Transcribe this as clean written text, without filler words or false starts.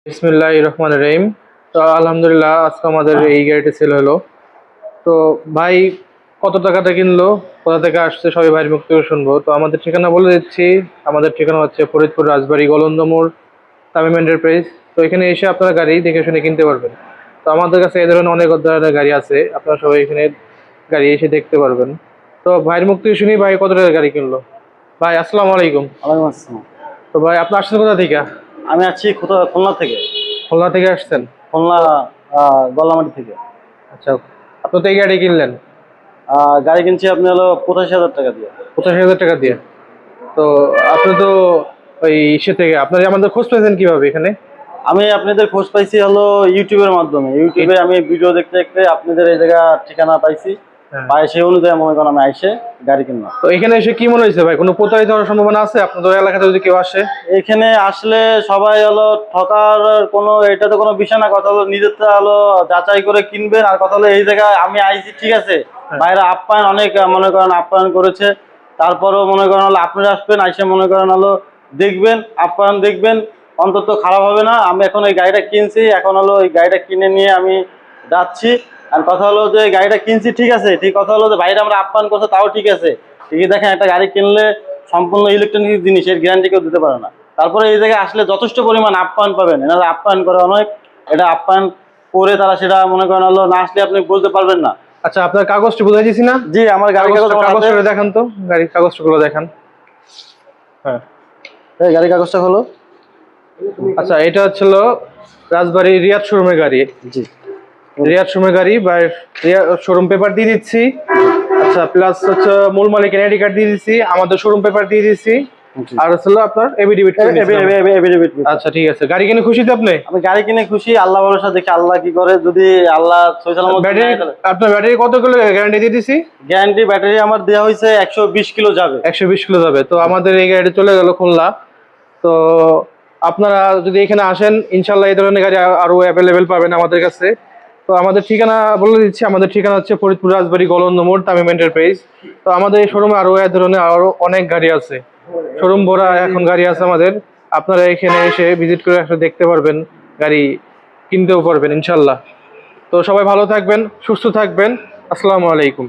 বিসমিল্লাহির রহমানির রহিম। তো আলহামদুলিল্লাহ আজকে আমাদের এই গাড়িটা সেল হলো। তো ভাই কত টাকাটা কিনলো, কোথা থেকে আসছে, সবাই ভাইয়ের মুখ থেকে শুনবো। তো আমাদের ঠিকানা বলে দিচ্ছি। আমাদের ঠিকানা হচ্ছে ফরিদপুর রাজবাড়ী গলন্দ মোড়, তামিম এন্টারপ্রাইজ। তো এখানে এসে আপনারা গাড়ি দেখে শুনে কিনতে পারবেন। তো আমাদের কাছে এই ধরনের অনেক ধরনের গাড়ি আছে, আপনারা সবাই এখানে গাড়ি এসে দেখতে পারবেন। তো ভাইয়ের মুখ থেকে শুনি ভাই কত টাকার গাড়ি কিনলো। ভাই আসসালামু আলাইকুম। ওয়ালাইকুম আসসালাম। তো ভাই আপনি আসছেন কোথা থেকে? আমি আছি খুলনা থেকে। খুলনা থেকে আসছেন? খুলনা গল্লামাটি থেকে। আচ্ছা, আপনি তো এই গাড়ি কিনলেন? গাড়ি কিনছি আপনি হলো 85,000 টাকা দিয়ে। 85,000 টাকা দিয়ে? তো আপনি তো ওই ইসে থেকে আপনার আমাদের খোঁজ পেয়েছেন কিভাবে এখানে? আমি আপনাদের খোঁজ পাইছি হলো ইউটিউবের মাধ্যমে। ইউটিউবে আমি ভিডিও দেখতে দেখতে আপনাদের এই জায়গা ঠিকানা পাইছি। হ্যাঁ। পাই সেই অনুযায়ী মনে করেন আমি আইসে গাড়ি কিনলাম। তো এখানে এসে কি মনে হয়েছে ভাই, কোনো প্রতারিত হওয়ার সম্ভাবনা আছে আপনাদের এলাকাতে যদি কেউ আসে? এখানে আসলে সবাই হলো ঠকার কোনো এটা তো কোনো বিষয় না। কথা হলো নিজেরটা হলো যাচাই করে কিনবেন। আর কথা হলো এই জায়গায় আমি আইছি ঠিক আছে, হ্যাঁ। বাইরে আপ্যায়ন অনেক মনে করেন আপ্যায়ন করেছে। তারপরেও মনে করেন হলো আপনারা আসবেন, আইসে মনে করেন হলো দেখবেন, আপ্যায়ন দেখবেন, অন্তত খারাপ হবে না। আমি এখন এই গাড়িটা কিনছি, এখন হলো এই গাড়িটা কিনে নিয়ে আমি যাচ্ছি। আর কথা হলো যে গাড়িটা কিনছি ঠিক আছে, ঠিক কথা হলো যে বাইরে আমরা আপ্যায়ন করছে তাও ঠিক আছে। ঠিকই দেখেন একটা গাড়ি কিনলে সম্পূর্ণ ইলেকট্রনিক জিনিসের গ্যারান্টি কেউ দিতে পারে না। তারপরে এই জায়গায় আসলে যথেষ্ট পরিমাণ আপ্যায়ন পাবেন। এনারা আপ্যায়ন করে অনেক, এটা আপ্যায়ন করে তারা সেটা মনে করেন হলো না আসলে আপনি বলতে পারবেন না। আচ্ছা, আপনার কাগজটি বুঝাই দিছি না? জি, আমার গাড়ি কাগজটা দেখান তো, গাড়ির কাগজগুলো দেখান। হ্যাঁ, এই গাড়ি কাগজটা হলো। আচ্ছা, এটা হচ্ছিল রাজবাড়ী রিয়াদ শোরুমের গাড়ি। জি, রিয়াদ শোরুমের গাড়ি বা শোরুম পেপার দিয়ে দিচ্ছি। আচ্ছা, প্লাস হচ্ছে মূল মালিকের আইডি কার্ড দিয়ে দিচ্ছি, আমাদের শোরুম পেপার দিয়ে দিচ্ছি, আর হচ্ছে আপনার এবিডিবিট। আচ্ছা ঠিক আছে, গাড়ি কিনে খুশি তো আপনি? আমি গাড়ি কিনে খুশি, আল্লাহ ভরসা, দেখি আল্লাহ কি করে। যদি আল্লাহ ব্যাটারি, আপনার ব্যাটারি কত কিলো গ্যারান্টি দিয়ে দিছি? গ্যারান্টি ব্যাটারি আমার দেওয়া হয়েছে 120 কিলো যাবে। 120 কিলো যাবে। তো আমাদের এই গাড়ি চলে গেল খুলনা। তো আপনারা যদি এখানে আসেন ইনশাল্লাহ এই ধরনের গাড়ি আরো অ্যাভেলেবেল পাবেন আমাদের কাছে। তো আমাদের ঠিকানা বলে দিচ্ছি, আমাদের ঠিকানা হচ্ছে ফরিদপুর রাজবাড়ী গলন্দ মোড়, তামিম এন্টারপ্রাইজ। তো আমাদের এই শোরুমে আরো এই ধরনের আরো অনেক গাড়ি আছে, শোরুম ভরা এখন গাড়ি আছে আমাদের। আপনারা এখানে এসে ভিজিট করে আসলে দেখতে পারবেন, গাড়ি কিনতেও পারবেন ইনশাল্লাহ। তো সবাই ভালো থাকবেন, সুস্থ থাকবেন। আসসালামু আলাইকুম।